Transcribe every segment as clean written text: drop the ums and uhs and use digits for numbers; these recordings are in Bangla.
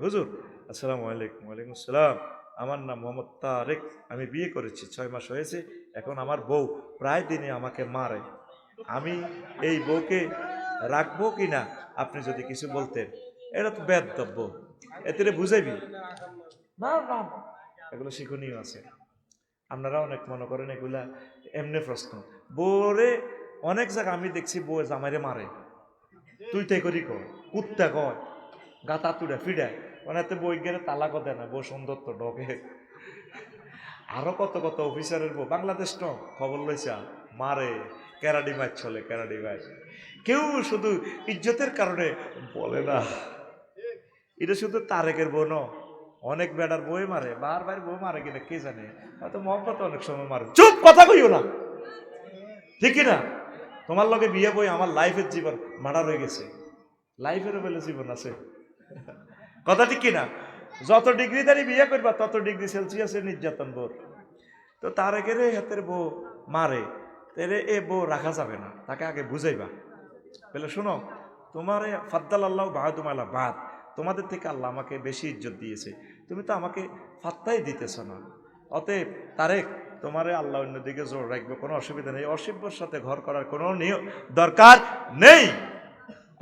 হুজুর আসসালামু আলাইকুম। ওয়ালাইকুম আসসালাম। আমার নাম মোহাম্মদ তারেক। আমি বিয়ে করেছি, 6 মাস হয়েছে। এখন আমার বউ প্রায় দিনে আমাকে মারে। আমি এই বউকে রাখবো কিনা আপনি যদি কিছু বলতেন। এটা তো বেদব্য, এতে বুঝাইবি না না, এগুলো শিক্ষণীয় আছে। আপনারা অনেক মনে করেন এগুলা এমনি প্রশ্ন। বউরে অনেক জায়গা আমি দেখছি বউ জামাইরে মারে, তুই তাই করি কর, কুত্তা কয়, গাতা তুড়া ফিডায়, ওনাতে বই গেলে তালাকও দেয় না, বউ সুন্দর তো ডকে। আরো কত কত অফিসারের বউ বাংলাদেশ ন খবর লইছা মারে, ক্যারাডি ম্যাচ চলে, ক্যারাডি ম্যাচ। কেউ শুধু ইজ্জতের কারণে বলে না। এটা শুধু তারেকের বউ ন, অনেক বেড়ার বই মারে, বারবার বউ মারে কিনা কে জানে, হয়তো মহব্বত অনেক সময় মারে। চুপ, কথা কইও না, ঠিক না? তোমার লগে বিয়ে বই আমার লাইফের জীবন মার্ডার হয়ে গেছে, লাইফেরও বেলে জীবন আছে, কথা ঠিক কিনা? যত ডিগ্রি দাঁড়িয়ে বিয়ে করবা তত ডিগ্রি সেলসিয়াসে নির্যাতন বোর। তো তার আগে রে হাতের বউ মারে, তেরে এ বউ রাখা যাবে না, তাকে আগে বুঝাইবা। বলে শোনো, তোমার ফাদ্দাল আল্লাহ বাহাদুমালা বাদ, তোমাদের থেকে আল্লাহ আমাকে বেশি ইজ্জত দিয়েছে, তুমি তো আমাকে ফাত্তাই দিতেছ না। অতএব তারেক, তোমারে আল্লাহ অন্যদিকে জোর রাখবে, কোনো অসুবিধা নেই, অসভ্যর সাথে ঘর করার কোনো দরকার নেই।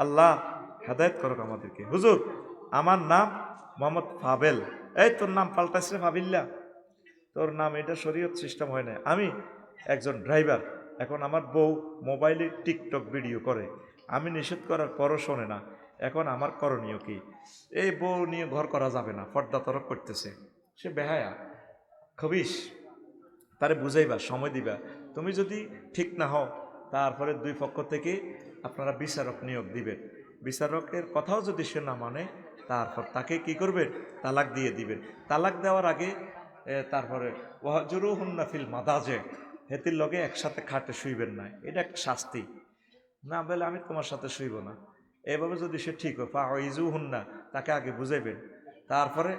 আল্লাহ হেদায়েত করুক আমাদেরকে। হুজুর আমার নাম মোহাম্মদ ফাবেল। এই তোর নাম পাল্টাইছে ফাবিল্লা, তোর নাম, এটা শরীয়ত সিস্টেম হয় না। আমি একজন ড্রাইভার, এখন আমার বউ মোবাইলে টিকটক ভিডিও করে, আমি নিষেধ করার পরও শোনে না, এখন আমার করণীয় কি? এই বউ নিয়ে ঘর করা যাবে না, পর্দা তরক করতেছে, সে বেহায়া খবিস, তারে বুঝাইবা, সময় দিবা। তুমি যদি ঠিক না হও, তারপরে দুই পক্ষ থেকে আপনারা বিচারক নিয়োগ দিবেন, বিচারকের কথাও যদি সে না মানে, তারপর তাকে কি করবেন, তালাক দিয়ে দিবেন। তালাক দেওয়ার আগে তারপরে ওয়াহজুরুহুন্না ফিল মাদাজে, হেতির লগে একসাথে খাটে শুইবেন না, এটা একটা শাস্তি। না বলে আমি তোমার সাথে শুইব না, এভাবে যদি সে ঠিক হয়, ফাইজুহুন্না, তাকে আগে বুঝাইবেন। তারপরে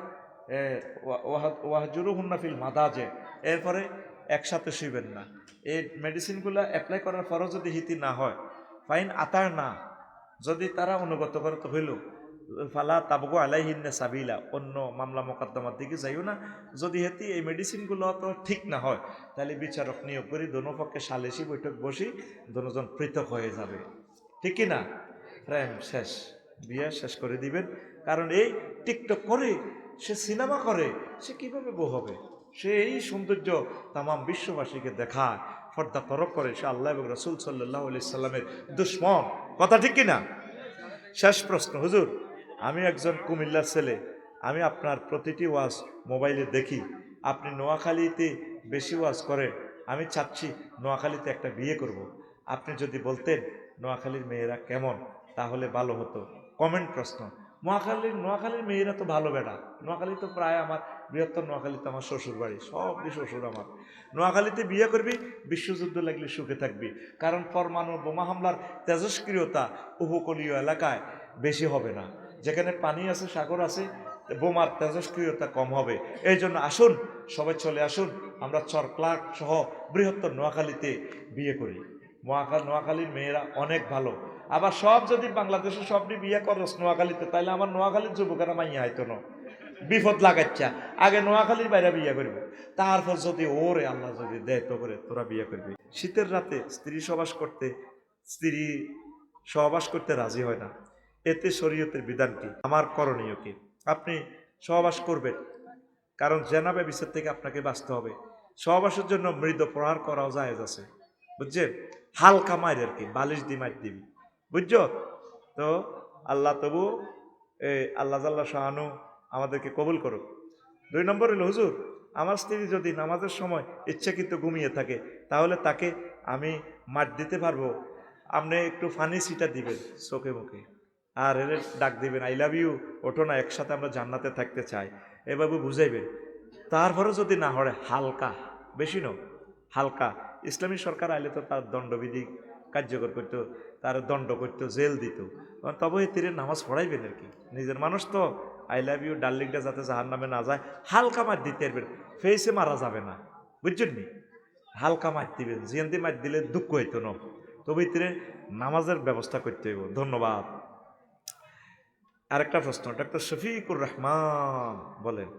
ওয়াহজুরুহুন্না ফিল মাদাজে, এরপরে একসাথে শুইবেন না। এই মেডিসিনগুলো অ্যাপ্লাই করার পরও যদি হিতি না হয়, ফাইন আতার না, যদি তারা অনুগত করে তো হইল, ফালা তাবগু আলাইহিন্না সাবিলা, অন্য মামলা মোকদ্দমার দিকে যাইও না। যদি হেতি এই মেডিসিনগুলো তো ঠিক না হয়, তাহলে বিচারক নিয়োগ করি, দোনো পক্ষে সালিশি বৈঠক বসি, দোনোজন পৃথক হয়ে যাবে, ঠিক কি না? প্রেম শেষ, বিয়ে শেষ করে দিবেন। কারণ এই টিকটক করে, সে সিনেমা করে, সে কিভাবে বউ হবে? সে এই সৌন্দর্য তামাম বিশ্ববাসীকে দেখায়, পর্দা তরক করে, সে আল্লাহ এবং রসুল সাল্লাহ আলি সাল্লামের দুশ্মন, কথা ঠিক কিনা? শেষ প্রশ্ন, হুজুর আমি একজন কুমিল্লার ছেলে, আমি আপনার প্রতিটি ওয়াজ মোবাইলে দেখি, আপনি নোয়াখালীতে বেশি ওয়াজ করেন, আমি চাচ্ছি নোয়াখালীতে একটা বিয়ে করব। আপনি যদি বলতেন নোয়াখালীর মেয়েরা কেমন, তাহলে ভালো হতো। কমেন্ট প্রশ্ন, নোয়াখালীর মেয়েরা তো ভালো বেড়া, নোয়াখালী তো প্রায় আমার, বৃহত্তর নোয়াখালীতে আমার শ্বশুর বাড়ি, সব শ্বশুর আমার। নোয়াখালীতে বিয়ে করবি, বিশ্বযুদ্ধ লাগলে সুখে থাকবি, কারণ পরমাণু বোমা হামলার তেজস্ক্রিয়তা উপকূলীয় এলাকায় বেশি হবে না, যেখানে পানি আছে, সাগর আছে, বোমার তেজস্ক্রিয়তা কম হবে। এই জন্য আসুন, সবাই চলে আসুন, আমরা চরক্লাক সহ বৃহত্তর নোয়াখালীতে বিয়ে করি। নোয়াখালীর মেয়েরা অনেক ভালো। আবার সব যদি বাংলাদেশে সব বিয়ে করস নোয়াখালীতে, তাহলে আমার নোয়াখালীর যুবকেরা মাইয়া হইতো না, বিপদ লাগাচ্ছা। আগে নোয়াখালীর বাইরে বিয়ে করবে, তারপর যদি ওরে আল্লাহ যদি দেয় তো করে তোরা বিয়ে করবি। শীতের রাতে স্ত্রী সহবাস করতে রাজি হয় না, এতে শরীয়তের বিধান কি, আমার করণীয় কি? আপনি সহবাস করবেন, কারণ জেনা ব্যভিচার থেকে আপনাকে বাঁচতে হবে। সহবাসের জন্য মৃদ প্রহার করাও জায়েজ আছে, বুঝছেন? হালকা মায়ের আর কি, বালিশ দি মার দিবি, বুঝছো তো? আল্লাহ তবু আল্লাহ জাল্লা শাহানু আমাদেরকে কবুল করুক। 2 নম্বর হলো, হুজুর আমার স্ত্রী যদি নামাজের সময় ইচ্ছাকৃত ঘুমিয়ে থাকে, তাহলে তাকে আমি মার দিতে পারবো? আপনি একটু ফানি সিটা দিবেন চোখে মুখে, আর এর ডাক দিবেন, আই লাভ ইউ, ওঠো না, একসাথে আমরা জান্নাতে থাকতে চাই, এভাবে বুঝাইবেন। তারপরে যদি না হয় হালকা, বেশি ন, হালকা, ইসলামী সরকার আইলে তো তার দণ্ডবিধি কার্যকর করতো, তার দণ্ড করতো, জেল দিত, তবে তীরে নামাজ পড়াইবেন আর কি, নিজের মানুষ তো। আই লাভ ইউ ডার্লিংটা যাতে জাহার নামে না যায়, হালকা মার দিতে পারবেন, ফেসে মারা যাবে না, বুঝছেন নি? হালকা মার দিবেন, জিয়ান্তি মার দিলে দুঃখ হইতো না, তবে তীরে নামাজের ব্যবস্থা করতে হইব। ধন্যবাদ। আরেকটা প্রশ্ন, ডক্টর শফিকুর রহমান বলেন,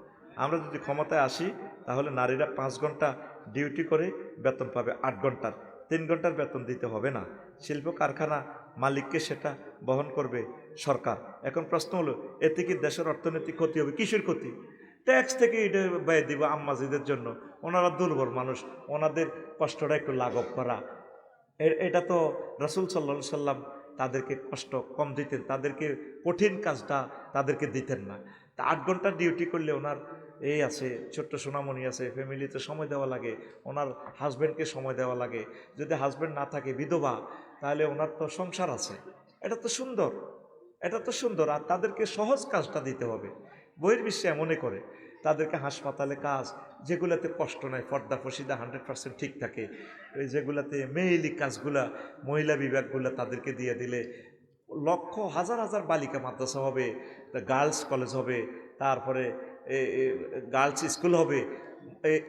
আমরা যদি ক্ষমতায় আসি তাহলে নারীরা 5 ঘন্টা ডিউটি করে বেতন পাবে 8 ঘন্টার, 3 ঘন্টার বেতন দিতে হবে না, শিল্প কারখানা মালিককে সেটা বহন করবে সরকার। এখন প্রশ্ন হলো, এতে কি দেশের অর্থনৈতিক ক্ষতি হবে? কিসের ক্ষতি? ট্যাক্স থেকে এটা ব্যয় দিব আম্মাজিদের জন্য, ওনারা দুর্বল মানুষ, ওনাদের কষ্টটা একটু লাঘব করা। এটা তো রাসূল সাল্লাল্লাহু আলাইহি সাল্লাম তাদেরকে কষ্ট কম দিতেন, তাদেরকে কঠিন কাজটা তাদেরকে দিতেন না। তা 8 ঘন্টা ডিউটি করলে ওনার এই আছে, ছোট্ট সোনামণি আছে, ফ্যামিলিতে সময় দেওয়া লাগে, ওনার হাজব্যান্ডকে সময় দেওয়া লাগে। যদি হাজব্যান্ড না থাকে, বিধবা, তাহলে ওনার তো সংসার আছে। এটা তো সুন্দর, এটা তো সুন্দর। আর তাদেরকে সহজ কাজটা দিতে হবে। বহির্বিশ্বে এমনই করে, তাদেরকে হাসপাতালে কাজ যেগুলাতে কষ্ট নাই, পর্দা ফসিদা 100% ঠিক থাকে, ওই যেগুলাতে মেইলি কাজগুলা, মহিলা বিভাগগুলা তাদেরকে দিয়ে দিলে লক্ষ হাজার হাজার বালিকা মাদ্রাসা হবে, গার্লস কলেজ হবে, তারপরে গার্লস স্কুল হবে।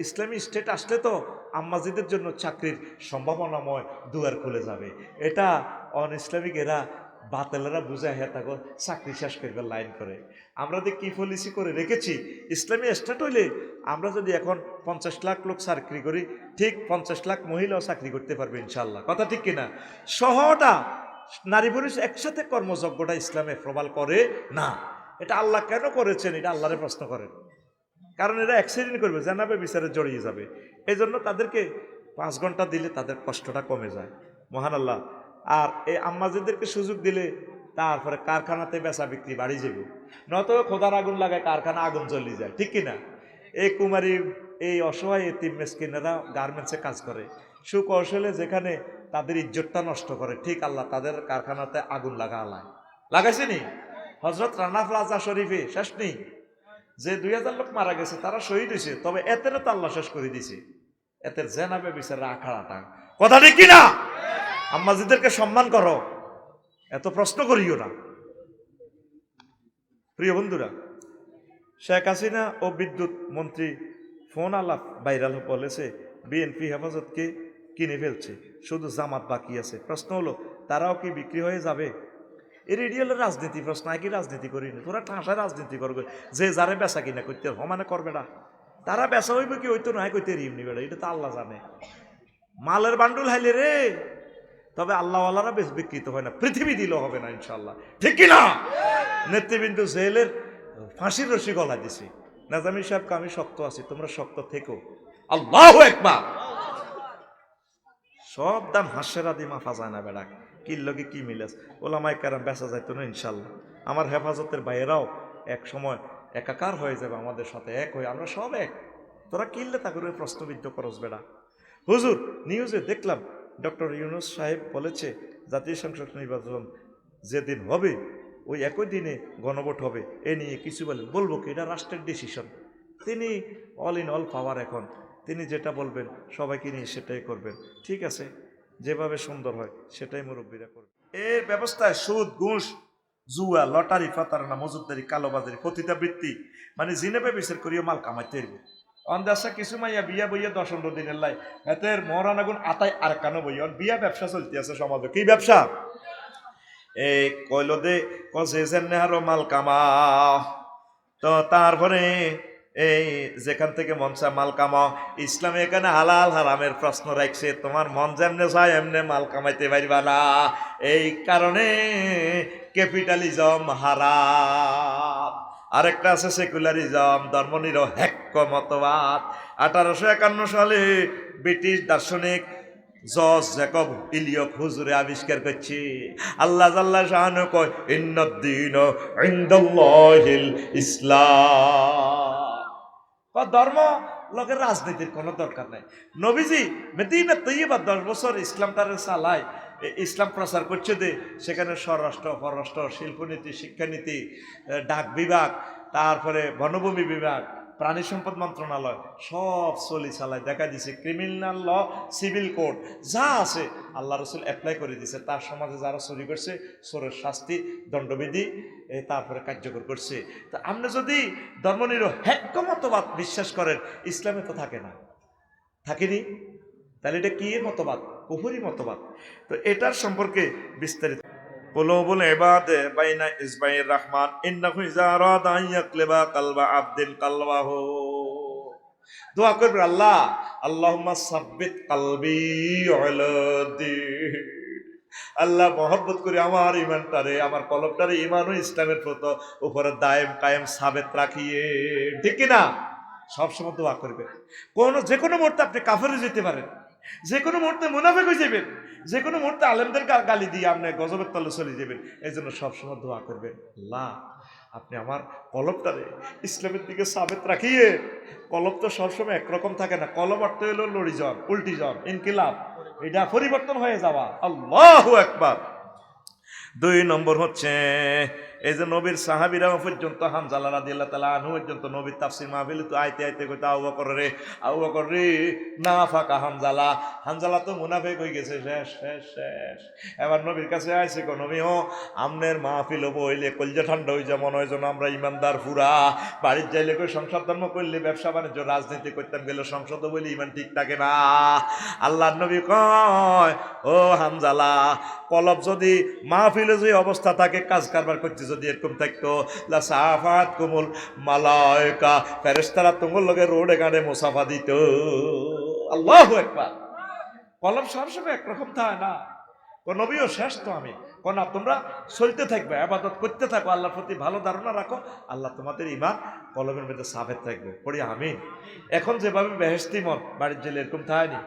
ইসলামী স্টেট আসলে তো আম্মাজিদের জন্য চাকরির সম্ভাবনাময় দুয়ার খুলে যাবে। এটা অন ইসলামিক এরা বাতেলেরা বুঝায়, হ্যাঁ তাকে চাকরি শেষ করবে লাইন করে। আমরা যে কি পলিসি করে রেখেছি, ইসলামী স্টেট হইলে আমরা যদি এখন 50 লাখ লোক চাকরি করি, ঠিক 50 লাখ মহিলাও চাকরি করতে পারবে ইনশাল্লাহ। কথা ঠিক কিনা? সহটা নারী পুরুষ একসাথে কর্মযজ্ঞটা ইসলামে প্রবাল করে না। এটা আল্লাহ কেন করেছেন, এটা আল্লাহরে প্রশ্ন করেন। কারণ এরা অ্যাক্সিডেন্ট করবে, জানাবে, বিচারে জড়িয়ে যাবে। এই জন্য তাদেরকে 5 ঘন্টা দিলে তাদের কষ্টটা কমে যায়। মহান আল্লাহ। আর এই আম্মাজিদেরকে সুযোগ দিলে তারপরে কারখানাতে বেচা বিক্রি বাড়ি যাবে। নয়তো খোদার আগুন লাগায় কারখানা আগুন জ্বলিয়ে যায়, ঠিক কিনা? এই কুমারী, এই অসহায় এতিম মেসকিনেরা গার্মেন্টসে কাজ করে, সুকৌশলে যেখানে তাদের ইজ্জতটা নষ্ট করে, ঠিক আল্লাহ তাদের কারখানাতে আগুন লাগাইছেনি। হজরত রানা প্লাজা শরীফে শেষ নেই, যে 2000 লোক মারা গেছে তারা শহীদ হয়েছে, তবে এতেরও তো আল্লাহ শেষ করে দিছে। এতের জেনাবে বিচারে আখাড়াটা। কথা ঠিক কিনা? আম্মাজিদেরকে সম্মান করো, এত প্রশ্ন করিও না। প্রিয় বন্ধুরা, শেখ হাসিনা ও বিদ্যুৎ মন্ত্রী ফোন আলাপ ভাইরাল বলেছে বিএনপি হেফাজতকে কিনে ফেলছে, শুধু জামাত বাকি আছে। প্রশ্ন হলো, তারাও কি বিক্রি হয়ে যাবে? এর রেডিওলের রাজনীতি প্রশ্ন, কি রাজনীতি করিনি, তোরা ঠাঁসায় রাজনীতি করবে, যে যারে বেচা কিনা করতে সমানে করবে না। তারা বেচা হইব কি হইতো না কইতে রিমনি বেড়া, এটা তো আল্লাহ জানে। মালের বান্ডুল হাইলে রে, তবে আল্লাহওয়ালারা বেশ বিকৃত হয় না, পৃথিবী দিলেও হবে না ইনশাল্লাহ, ঠিক কিনা? নেতৃবৃন্দু জেলের ফাঁসির রশি গলা দিছি, নাজামি সাহেবকে আমি শক্ত আছি, তোমরা শক্ত থেকো। আল্লাহু আকবার। সব দাম হাস্যের আদি মাফা যায় না বেড়া, কি লগে কি মিলাস ওলামায়ে কেরাম বেচা যাইতো না ইনশাল্লাহ। আমার হেফাজতের ভাইয়েরাও এক সময় একাকার হয়ে যাবে আমাদের সাথে, এক হয়ে আমরা সব এক। তোরা কিনলে তা করে প্রশ্নবিদ্ধ করস বেড়া। হুজুর, নিউজে দেখলাম ডক্টর ইউনূস সাহেব বলেছে জাতীয় সংসদ নির্বাচন যেদিন হবে ওই একই দিনে গণভোট হবে। এ নিয়ে কিছু বলেন। বলবো কি, এটা রাষ্ট্রের ডিসিশন, তিনি অল ইন অল পাওয়ার। এখন তিনি যেটা বলবেন সবাইকে নিয়ে সেটাই করবেন। ঠিক আছে, যেভাবে সুন্দর হয় সেটাই মুরব্বীরা করবে। এর ব্যবস্থায় সুদ, ঘুষ, জুয়া, লটারি, প্রতারণা, মজুদদারি, কালোবাজারি, পতিতাবৃত্তি, মানে জিনেবে বিচার করিও মাল কামাইতে এরবে। অন্দাসা কিছু মাইয়া বিয়া বইয়া 10-15 দিনের লাই এতের মহারানাগুন আতায় আর কানো বই বিয়া ব্যবসা চলতে আছে সমাজে। কি ব্যবসা? এই কইল দে কসেছেন নেহারো মাল কামা, তো তারপরে এই যেখান থেকে মন চায় মাল কামাও। ইসলামে এখানে হালাল হারামের প্রশ্ন রাখছে, তোমার মন যেমনে চায় এমনি মাল কামাইতে পারবা না। এই কারণে ক্যাপিটালিজম হারাম। আরেকটা আছে সেকুলারিজম, ধর্মনিরপেক্ষ মতবাদ। 1851 সালে ব্রিটিশ দার্শনিক জর্জ জ্যাকব ইলিয়ক হুজুরে আবিষ্কার করছে। আল্লাহ জাল্লা শাহানু কয় ইন্নাদ-দীন ইনদাল্লাহিল ইসলাম। ধর্ম লোকের রাজনীতির কোনো দরকার নাই। নবীজি মদিনা তৈয়বা 10 বছর ইসলামটারে চালায়, ইসলাম প্রচার করছে দে, সেখানে স্বরাষ্ট্র, পররাষ্ট্র, শিল্পনীতি, শিক্ষানীতি, ডাক বিভাগ, তারপরে বনভূমি বিভাগ, প্রাণী সম্পদ মন্ত্রণালয় সব চলি চালায়। দেখা দিছে ক্রিমিনাল ল, সিভিল কোড যা আছে আল্লাহ রসুল অ্যাপ্লাই করে দিছে। তার সমাজে যারা চুরি করছে চোরের শাস্তি, দণ্ডবিধি তারপরে কার্যকর করছে। তো আপনি যদি ধর্মনিরপেক্ষ মতবাদ বিশ্বাস করেন, ইসলামে তো থাকে না, থাকেনি, তাহলে এটা কি মতবাদ? কুফরি মতবাদ। তো এটার সম্পর্কে বিস্তারিত কুলুবুল ইবাদে বাইনা ইসবাইর রহমান ইন্নাহু ইযা আরাদা আন ইয়াকলিবা কালবা আবদিন কালবাহু। দোয়া করবে, আল্লাহ আল্লাহুম্মা সাব্বিত কলবি আলা দীন। আল্লাহ মহব্বত করে আমার ইমানটারে, আমার কলবটারে ইমান ও ইসলামের উপরে দায়েম কায়েম সাবেত রাখিয়ে। ঠিক কিনা? সবসময় দোয়া করবে। যে কোনো মুহূর্তে আপনি কাফেরে যেতে পারেন, যে কোনো মুহূর্তে মুনাফিক হয়ে যাবেন, যে কোনো মুহূর্তে আলেমদের গালি দিয়ে আপনি গজবের তলে চলে যাবেন। এই জন্য সবসময় দোয়া করবেন, আল্লাহ আপনি আমার কলবটারে ইসলামের দিকে সাবেত রাখিয়ে। কলব তো সবসময় একরকম থাকে না, কলব অর্থ হলো লড়িজন, উল্টিজন, ইনকিলাব, এটা পরিবর্তন হয়ে যাওয়া। আল্লাহু আকবার। 2 নম্বর হচ্ছে এই যে নবীর সাহাবীরা পর্যন্ত, হামজালা রাদিয়াল্লাহু তাআলা আনহু পর্যন্ত নবীর তাফসীর মাহফিলে তো আইতে আইতে কইতো, আবু বকর রে না ফাকা হামজালা, হামজালা তো মুনাফিক হয়ে গেছে, শেষ শেষ শেষ। এবার নবীর কাছে আইছে, কো নবী ও আমনের মাহফিল বইলে কলজা ঠান্ডা হয়ে যায়, মনে হয় যেন আমরা ইমানদার পুরা। বাড়ির যাইলে কই সংসার ধর্ম করলে, ব্যবসা বাণিজ্য রাজনীতি করতাম গেলে সংসদ বলে ইমান ঠিক থাকে না। আল্লাহর নবী কয়, ও হামজালা, কলব যদি মাহফিলে যে অবস্থা থাকে, কাজ কারবার করতে যদি এরকম থাকতো, লা সাফাত কুমুল মালায়েকা, ফেরেশতারা তোমার লগে রোডে গাড়ে মুসাফা দিত। আল্লাহু আকবার। কলব সবসময় একরকম থাকে না। কোন নবীও শেষ তো আমি কোন না, তোমরা চলতে থাকবে, ইবাদত করতে থাকো, আল্লাহর প্রতি ভালো ধারণা রাখো, আল্লাহ তোমাদের ঈমান কলবের মধ্যে সাবেত থাকবে। পড়ি আমিন। এখন যেভাবে বেহেশতি মন বাড়ির জেলে এরকম থাকেনি,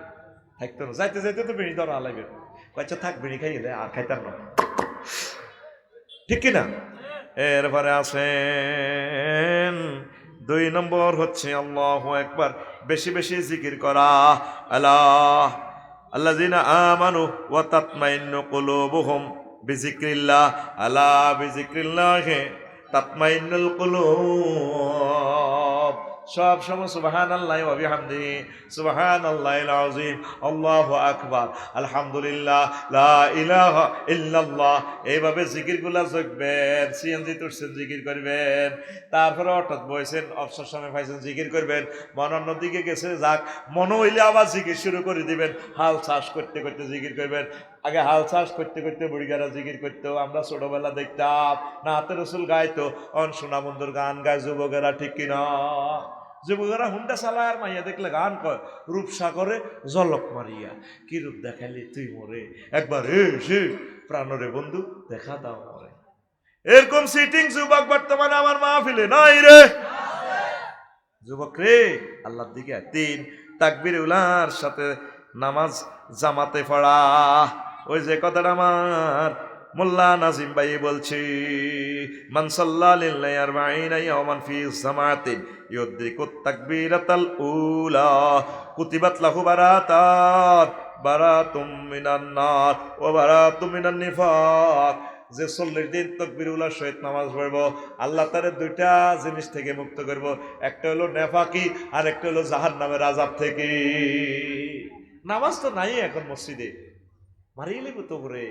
থাকতো না, যাইতে যাইতে তো বিড়ি ধরা লাগবে, আচ্ছা থাক বিড়ি খাই গেলে আর খাইতাম না, ঠিক কিনা? এরপরে আসেন 2 নম্বর হচ্ছে আল্লাহু আকবার, বেশি বেশি জিকির করা। আল্লাহ আল্লাযিনা আমানু ওয়া তাতমাইন্নু কুলুবুহুম বিযিকরিল্লাহ, আলা বিযিকরিল্লাহি তাতমাইন্নুল কুলুব। সব সময় সুবহানাল্লাহি ওয়া বিহামদিহি সুবহানাল্লাহিল আযীম, আল্লাহু আকবার, আলহামদুলিল্লাহ, লা ইলাহা ইল্লাল্লাহ, এইভাবে জিকিরগুলা জগবেন। সিএনজি তুলছেন জিকির করবেন, তারপরে অর্থাৎ বইছেন অবসর সময় পাইছেন জিকির করবেন, মন অন্যদিকে গেছে যাক, মন হইলে আবার জিকির শুরু করে দিবেন। হাল চাষ করতে করতে জিকির করবেন। আগে হাল চাষ করতে করতে বুড়িগারা জিকির করতো, আমরা ছোটবেলা দেখতাম নাতে রসুল গাইতো, অন সোনা বন্ধুর গান গায় যুবকেরা, ঠিক কিনা? যুবকেরা হুন্ডা চালায় আর মাইয়া দেখলে গান কয়, রূপসাগরে জলক মারিয়া কি রূপ দেখালি তুই মোরে, একবার এসে প্রাণরে বন্ধু দেখা দাও মরে। এরকম সিটিং যুবক বর্তমানে আমার মাহফিলে নাই রে। যুবক রে, আল্লাহর দিকে 3 তাকবীর উলার সাথে নামাজ জামাতে পড়া। ওই যে কথাটা আমার মোল্লা নাজিম ভাই বলছি, মান সাল্লা লিল্লাহি 40 ইয়াওমান ফি জামাতিন ইউদ্রিকুত তাকবীরাতাল উলা কুতিবাত লাহু বারাতুম মিনান নার ওয়া বারাতুম মিনান নিফাক। যে 40 দিন তাকবীর উলার সহিত নামাজ পড়বো, আল্লাহ তারে 2টা জিনিস থেকে মুক্ত করবো, একটা হলো নেফাকি আর একটা হলো জাহান্নামের আযাব থেকে। নামাজ তো নাই এখন মসজিদে, মারিয়ে লিব তো করে।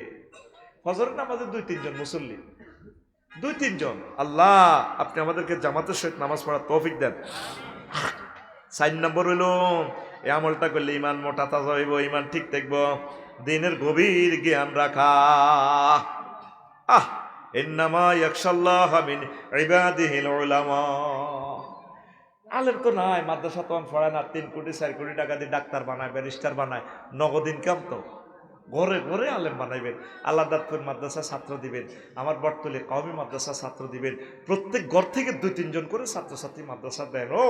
ফজরের নামাজে 2-3 জন মুসল্লি, 2-3 জন। আল্লাহ আপনি আমাদেরকে জামাতের সহিত নামাজ পড়ার তৌফিক দেন। 4 নম্বর হইল এই আমলটা করলে ইমান মোটা তাজা হইব, ইমান ঠিক থাকবো, দিনের গভীর জ্ঞান রাখা। ইন্নামা ইয়াখশাল্লাহ মিন ইবাদিহিল উলামা। আলেম তো নাই, মাদ্রাসা তো পড়ায় না, 3 কোটি 4 কোটি টাকা দিয়ে ডাক্তার বানায়, ব্যারিস্টার বানায়, নগদ ইনকাম তো। ঘরে ঘরে আলেম বানাইবেন, আল্লাহদাতপুর মাদ্রাসা ছাত্র দিবেন, আমার বটতলী কওমি মাদ্রাসা ছাত্র দিবেন, প্রত্যেক ঘর থেকে 2-3 জন করে ছাত্রছাত্রী মাদ্রাসা দেন। ও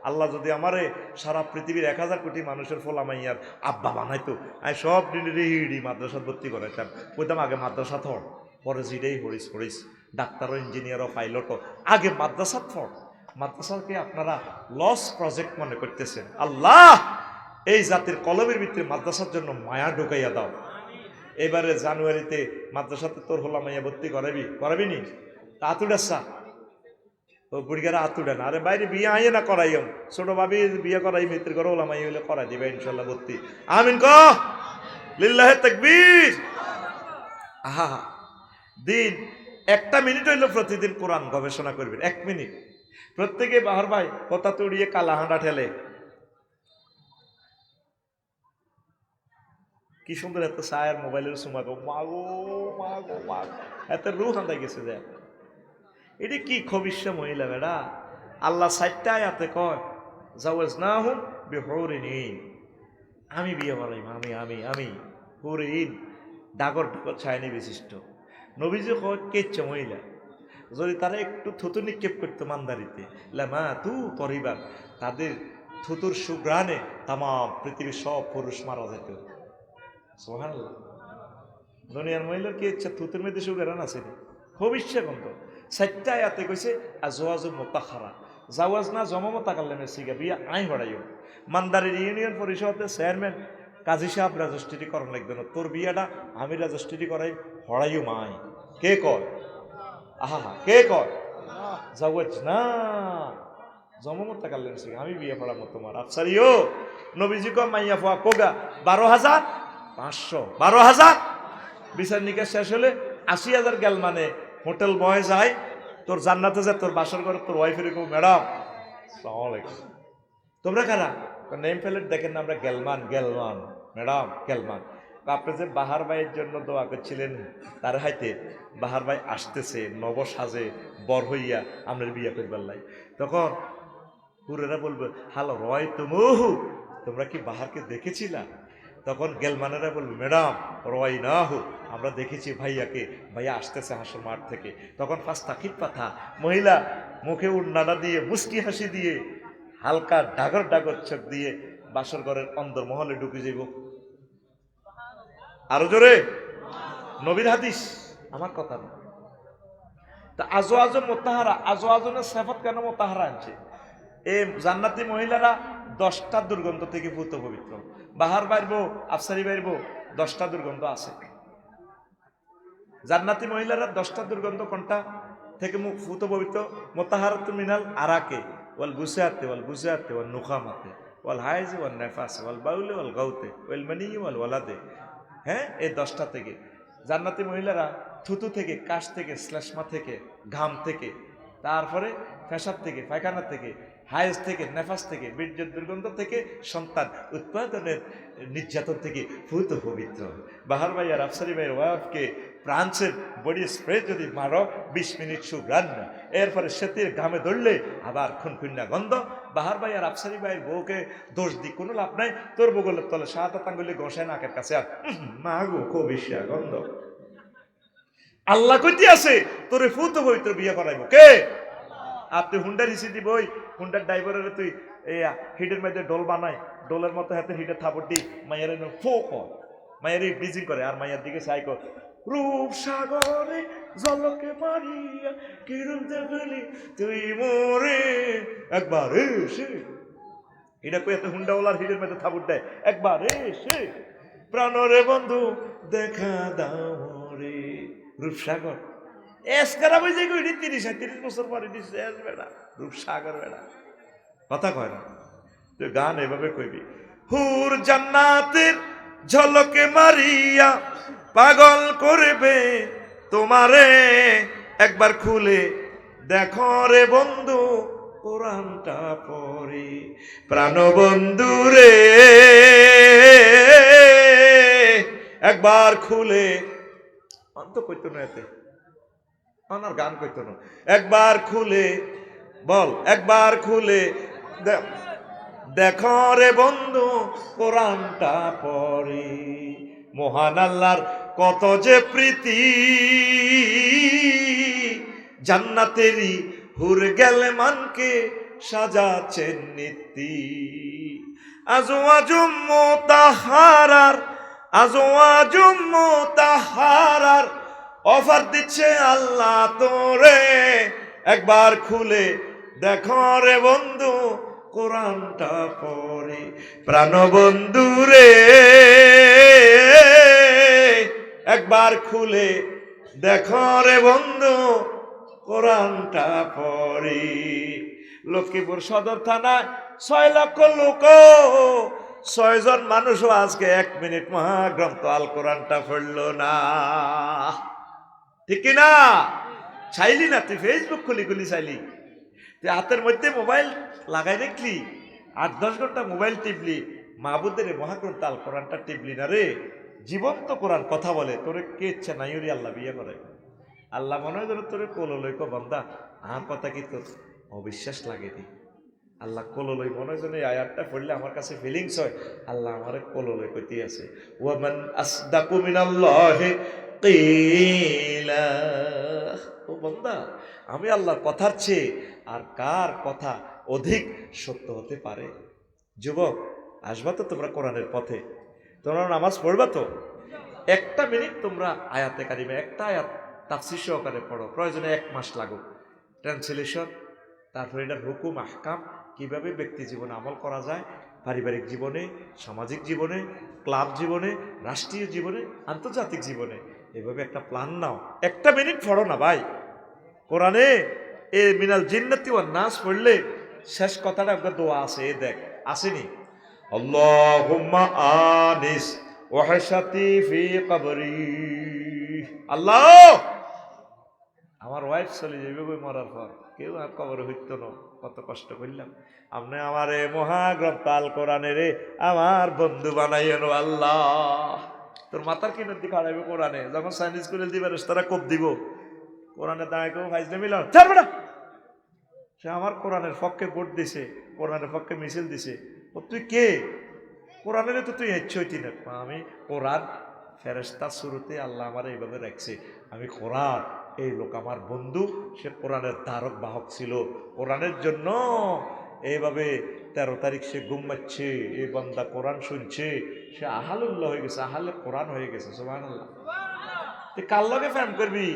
আল্লাহ যদি আমারে সারা পৃথিবীর 1000 কোটি মানুষের ফোলামাইয়ার আব্বা বানাইতো, আমি সব হিড়ি মাদ্রাসা ভর্তি করাইতাম, কইতাম আগে মাদ্রাসা থর, পরে জিডেই হরিস হরিস, ডাক্তারও ইঞ্জিনিয়ারও পাইলটও, আগে মাদ্রাসা থর। মাদ্রাসাকে আপনারা লস প্রজেক্ট মনে করতেছেন। আল্লাহ এই জাতির কলমের ভিতরে মাদ্রাসার জন্য মায়া ঢুকাইয়া দাও। এবারে জানুয়ারিতে মাদ্রাসাতে তোর হলা মাইয়া ভর্তি করাবি নি? আতুডাসা ও বুড়িগারা আতুডা না, আরে বাইরে বিয়ে আইয়ে না করাইম, ছোট ভাবি বিয়ে করাই মিত্র করে ওলা মাইয়া হইলে করাই দিবে ইনশাল্লাহ ভর্তি। আমিন ক লিল্লাহে তাকবীর। আহা দিন 1টা মিনিট হইলো প্রতিদিন কোরআন গবেষণা করবেন, 1 মিনিট। প্রত্যেকে বাহার ভাই কথা তো উড়িয়ে কালা হাঁটা ঠেলে, কি সুন্দর এত ছায়ার মোবাইলের সুমাগো মাগো মাগো মাগো এত রুহ হান্দাই গেছে যে এটি কি খবিষ্যা মহিলা বেড়া আল্লাহ সাইটটা আয়াতে কয় জাওয়াজ না হুম বিহরিন আমি বিয়ে করাইম আমি হরিন ডাগর ডাগর ছায়নি বিশিষ্ট নবীজি কয় কেচ্ছে মহিলা যদি তারা একটু থুতু নিক্ষেপ করতো মান্দারিতে লামা তু পরিবার তাদের থুতুর সুগ্রানে তাম পৃথিবীর সব পুরুষ মারা যেত সুবহানাল্লাহ দুনিয়ার মহিলার কি ইচ্ছা থুতুর মধ্যে সুগ্রান আছে খুব ইচ্ছা গন্ধ সাইটটা আয়াতে কইছে আজওয়াজু মুতাখারা জাওয়াজ না জমামতা কাল্লামে সিগা বিয়া আই হড়াইও মান্দারির ইউনিয়ন পরিষদের চেয়ারম্যান কাজী সাহেব রেজিস্ট্রি করার লাগবে না তোর বিয়াটা আমি রেজিস্ট্রি করাই হড়াইও মাই কে কয় আহা কে কয় জাওয়াজ না জমামতা কাল্লামে সিগা আমি বিয়ে পড়াবো তোমার আফসারিও নবীজি কয় মাইয়া ফুয়া কোগা 12,500 12,000 বিচার নিকাশ শেষ হলে 80,000 গেল মানে হোটেল বয় যায় তোর জান্নাতে যায় তোর বাসর ঘরে তোর ওয়াইফের কেউ ম্যাডাম আসসালামু আলাইকুম তোমরা কারা নেম প্লেট দেখেন না আমরা গেলমান ম্যাডাম গেলমান আপনি যে বাহার ভাইয়ের জন্য দোয়া করছিলেন তার হাইতে বাহার ভাই আসতেছে নব সাজে বর হইয়া আমরা বিয়ে করবার লাই তখন হুরেরা বলবে হ্যালো রয় তুমহু তোমরা কি বাহারকে দেখেছিলা তখন গেলমানেরা বলবে ম্যাডাম রয় না হো আমরা দেখেছি ভাইয়াকে ভাইয়া আসতেছে হাসর মাঠ থেকে তখন ফার্স্ট তাকিদ পাথা মহিলা মুখে উন্নাডা দিয়ে মুস্কি হাসি দিয়ে হালকা ডাগর ডাগর চোখ দিয়ে বাসর ঘরের অন্দর মহলে ঢুকে যাইব আরো জোরে নবীর হাদিস আমার কথা না তা আজওয়াজ মুতাহারা আজওয়াজনের সিফাত কেন মুতাহারা আনছে এই জান্নাতি মহিলারা 10টা দুর্গন্ধ থেকে পূত পবিত্র বাহার বাইরবো আফসারি বাইরবো 10টা দুর্গন্ধ আছে জান্নাতি মহিলারা 10টা দুর্গন্ধ কোনটা থেকে মুখ পূত পবিত্র মুতাহারাতু মিনাল আরাকে ওয়াল বুসাতে ওয়াল নুখামাতে ওয়াল হাইজ ওয়াল নেফাস ওয়াল বাউলে ওয়াল গাউতে ওয়াল মানি ওয়াল ওয়ালাদে হ্যাঁ এই 10টা থেকে জান্নাতি মহিলারা থুতু থেকে কাশ থেকে শ্লেষ্মা থেকে ঘাম থেকে তারপরে পেশাব থেকে পায়খানা থেকে হায়েস থেকে নেফাস থেকে বীর্যের দুর্গন্ধ থেকে সন্তান উৎপাদনের নির্যাতন থেকে ভূত পবিত্র বাহার ভাই আর আফসারি ভাইয়ের ওয়াইফকে প্রান্সের বডি স্প্রে যদি মারো 20 মিনিট সুগ্রান না এরপরে সেতির ঘামে ধরলে আবার খুনখুন্না গন্ধ বাহার ভাই আর আফসারি ভাইয়ের বউকে দোষ দিই কোনো লাভ নাই তোর বগলের তলে 7 আঙ্গুলি ঘষে নাকের কাছে আর মা গো খুব বেশি গন্ধ আল্লাহ কইতে আছে তোরে ভূত পবিত্র বিয়ে করাইবো কে আপনি হুন্ডার হিসি দিবই হুন্ডার ড্রাইভারের তুই হিটের মধ্যে ডোল বানায় ডোলের মতো হাতে হিটের থাপড় দি মাইয়ারে ফোক মাইয়ারে ব্রিজিং করে আর মাইয়ার দিকে সাই কর রূপ সাগরে জলকে মারিয়া কিরূপ দেখলি তুই মোরে একবার এসে এটা কই এত হুন্ডাওয়ালার হিটের মধ্যে থাপড় দেয় একবার এসে প্রাণরে বন্ধু দেখা দাও রে রূপসাগর এসকারা বুঝে কই 30-35 বছর পরে দিছে বেড়া রূপসাগর বেড়া কথা কয় না তুই গান এভাবে কইবি হুর জান্নাতের ঝলকে মারিয়া পাগল করবে তোমারে একবার খুলে দেখো রে বন্ধু কোরআনটা পড়ে প্রাণ বন্ধু রে একবার খুলে অন্ত কইতো না এতে আমার গান কইতো না একবার খুলে বল একবার খুলে দেখো রে বন্ধু কোরআনটা পড়ে মহান আল্লাহর কত যে প্রীতি জান্নাতেরই হুর গেলে মানকে সাজাচ্ছেন নীতি আজওয়াজুম মুতাহারার অফার দিচ্ছে আল্লাহ তোরে একবার খুলে দেখো রে বন্ধু কোরআনটা পড়ে প্রাণ বন্ধু রে একবার খুলে দেখো রে বন্ধু কোরআনটা পড়ে লক্ষ্মীপুর সদর থানায় 6 লক্ষ লোক 6 জন মানুষও আজকে 1 মিনিট মহাগ্রন্থ আল কোরআনটা পড়লো না ঠিক না চাইলি না তুই ফেসবুক খুলি চাইলি তুই হাতের মধ্যে মোবাইল লাগাই দেখলি 8-10 ঘন্টা মোবাইল টিপলি মাহবুদের মহাগ্রন্থ আল কোরআনটা টিপলি না রে জীবন্ত কোরআন কথা বলে, তোরে কে ইচ্ছা নাই ওরে আল্লাহ বিয়ে করে। আল্লাহ মনে হয় যেন তোরে কোলো লইক বান্দা, আমার কথা কি তোর অবিশ্বাস লাগেনি? আল্লাহ কোলো লই মনে হয় যেন এই আয়াতটা পড়লে আমার কাছে ফিলিংস হয় আল্লাহ আমার কোলো লই কইতে আছে। ওয়ামান আসদাকু মিনাল্লাহি কিলা। ও বান্দা, আমি আল্লাহর কথার চেয়ে আর কার কথা অধিক সত্য হতে পারে? যুবক, আসবা তো তোমরা কোরআনের পথে, তোমরা নামাজ পড়বা তো? একটা মিনিট তোমরা আয়াতে কারিমে একটা আয়াত তাফসীর সহকারে পড়ো, প্রয়োজনে 1 মাস লাগুক। ট্রান্সলেশন, তারপরে এটার হুকুম আহকাম, কিভাবে ব্যক্তি জীবনে আমল করা যায়, পারিবারিক জীবনে, সামাজিক জীবনে, ক্লাব জীবনে, রাষ্ট্রীয় জীবনে, আন্তর্জাতিক জীবনে, এভাবে একটা প্ল্যান নাও। একটা মিনিট পড়ো না ভাই কোরআনে। এ মিনাল জিন্নাতি ওয়ান নাস পড়লে শেষ কথাটা একটা দোয়া আছে, এ দেখ আসেনি? আল্লাহুম্মা আনিস ওয়াহশাতি ফি কবরি। আল্লাহ, আমার ওয়াইফ চলে যাবে বই মরার পর, কেউ আর কবরে হইতো না, কত কষ্ট করলাম, আপনি আমার এ মহাগ্রন্থ আল কোরআনের আমার বন্ধু বানাইয়েন আল্লাহ। তোর মাথার কিনের দিকে হারাইবে কোরআনে, যখন সাইনিজ করে দিবে তারা কোপ দিব, কোরআনে দাঁড়ায় কেউ ফাইজলে মিলাম ছাড়বে না। সে আমার কোরআনের পক্ষে ভোট দিছে, কোরআনের পক্ষে মিছিল দিছে, ও তুই কে? কোরআনের তো তুই ইচ্ছই না। আমি কোরআন ফেরেশতার শুরুতে আল্লাহ আমার এইভাবে রাখছে, আমি কোরআন, এই লোক আমার বন্ধু, সে কোরআনের ধারক বাহক ছিল, কোরআনের জন্য এইভাবে 13 তারিখ সে ঘুমাচ্ছে, এই বান্দা কোরআন শুনছে, সে আহালুল্লাহ হয়ে গেছে, আহালে কোরআন হয়ে গেছে। সুবহানাল্লাহ। তুই কার লগে ফ্যাম করবি?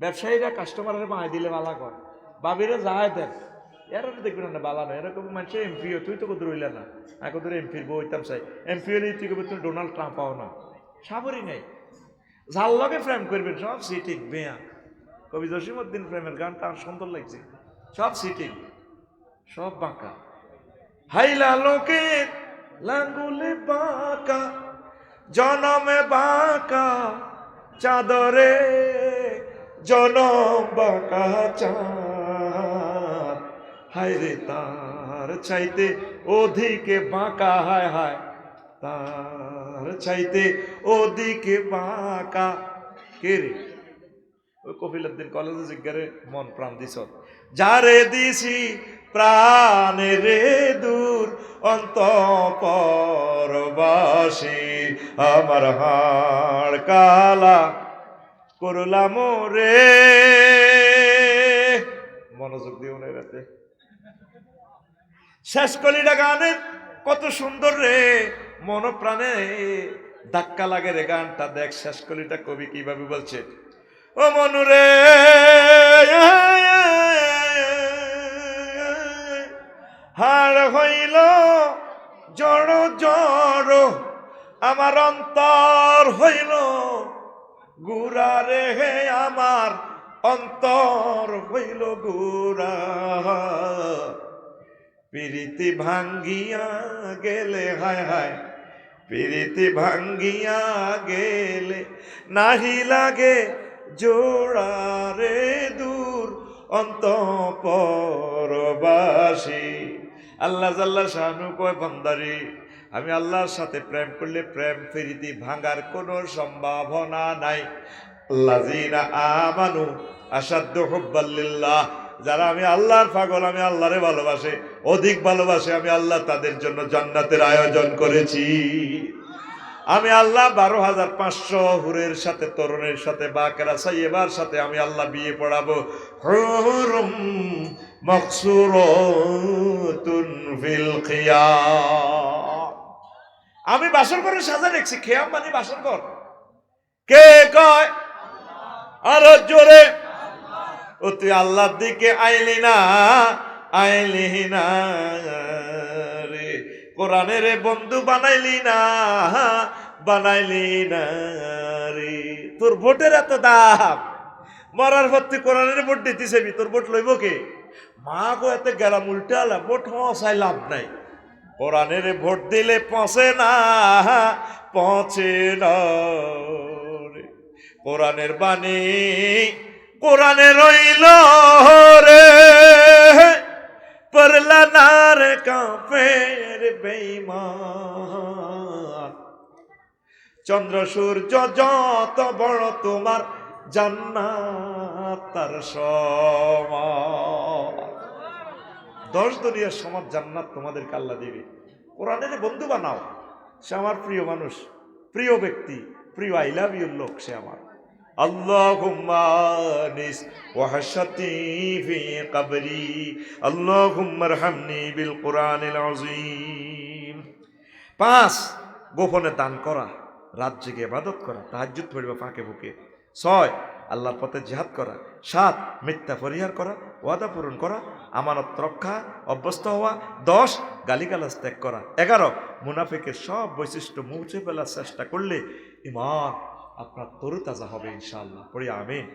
ব্যবসায়ীরা কাস্টমারের মায় দিলে বালা কর, বাবিরে যাহাই দেন, এরা দেখবি না বালা না, এরকম মানুষ এমপিও, তুই তো কোথাও রইলে না, এখন তোর এমপির বইতাম চাই, এমপি হলে তুই কবি তুমি ডোনাল্ড ট্রাম্প পাও না, সাবরই নাই। যার লগে ফ্রেম করবেন সব সিটিং বেয়া। কবি জসিমউদ্দিন প্রেমের গান তার সুন্দর লাগছে, সব সিটিং, সব বাঁকা। হাইলা লোকের লাঙ্গুলে বাঁকা, জনমে বাঁকা চাদরে, জনম বাঁকা চাঁদ, হায় রে তার চাইতে ওদিকে বাঁকা, হায় হায় তার চাইতে ওদিকে বাঁকা। কে রে? ওই কফিলউদ্দিন কলেজে জিজ্ঞারে মন প্রাণ দিছ, যারে দিছি প্রাণে রে দূর অন্তঃপরবাসী, আমার হাড় কালা করলাম রে। মনোযোগ দিও না রাতে, শেষ কলিটা গানের কত সুন্দর রে, মন প্রাণে ধাক্কা লাগে রে গানটা। দেখ শেষ কলিটা কবি কিভাবে বলছে, ও মনুরে হাড় হইল জড় জড়, আমার অন্তর হইল গুড়া রে, আমার অন্তর হইল গুড়া। প্রীতি ভাঙ্গিয়া গেলে, হায় হায় প্রীতি ভাঙ্গিয়া গেলে, নাহি লাগে জোড়া রে দূর অন্তঃপরবাসী। আল্লাহ জাল্লা শানু কয়, বান্দারে আমি আল্লাহর সাথে প্রেম করলে প্রেম প্রীতি ভাঙার কোনো সম্ভাবনা নাই। আল্লাযীনা আমানু আশাদ্দু হুব্বাল লিল্লাহ, যারা আমি আল্লাহর পাগল, আমি আল্লাহরে ভালোবাসে, অধিক ভালোবাসে, আমি আল্লাহ তাদের জন্য জান্নাতের আয়োজন করেছি। আমি আল্লাহ 12,500 হুরের সাথে, তরুণের সাথে, বাকেরা সাইয়েবার সাথে আমি আল্লাহ বিয়ে পড়াবো। হুরুম মাকসুরাতুন ফিল খিয়াম। আমি বাসর ঘরে সাজা রেখেছি, খেয়াম মানে বাসর ঘর। কে কয়? আরো জোরে। ও তুই আল্লাহর দিকে আইলি না, আইলি না রে, কোরআনের বন্ধু বানাইলি না, বানাইলি না রে। তোর ভোটের এত দাম, মরার পর তুই কোরআনের ভোট দিতে চাইবি, তোর ভোট লইব কে? মা গো এত গেলাম উল্টে আলা, ভোট হওয়াই লাভ নাই। কোরআনের ভোট দিলে পৌঁছে না, পৌঁছে না রে। কোরআনের বাণী কোরআনে রইল রে, পড়লা না রে কাফের বেঈমান। চন্দ্র সূর্য যত বড় তোমার জান্নাত তার সমান। 10 দুনিয়ার সমান জান্নাত তোমাদেরকে আল্লাহ দেবে। কোরআনের বন্ধু বানাও। সে আমার প্রিয় মানুষ, প্রিয় ব্যক্তি, প্রিয় আই লাভ ইউ লোক, সে আমার। আল্লাহুম্মা নিস ওয়াহশাতি ফি কবরি, আল্লাহুম্মা আরহামনি বিল কুরআনিল আযীম। 5 গোপনে দান করা, রাত জেগে ইবাদত করা, তাহাজ্জুদ পড়বা ফাঁকে ফুঁকে। 6 আল্লাহর পথে জিহাদ করা। 7 মিথ্যা পরিহার করা, ওয়াদা পূরণ করা, আমানত রক্ষা অভ্যস্ত হওয়া। 10 গালিগালাজ ত্যাগ করা। 11 মুনাফিকের সব বৈশিষ্ট্য মুছে ফেলার চেষ্টা করলে ইমান আপনার তরুতাজা হবে ইনশাআল্লাহ। পড়ি আমিন।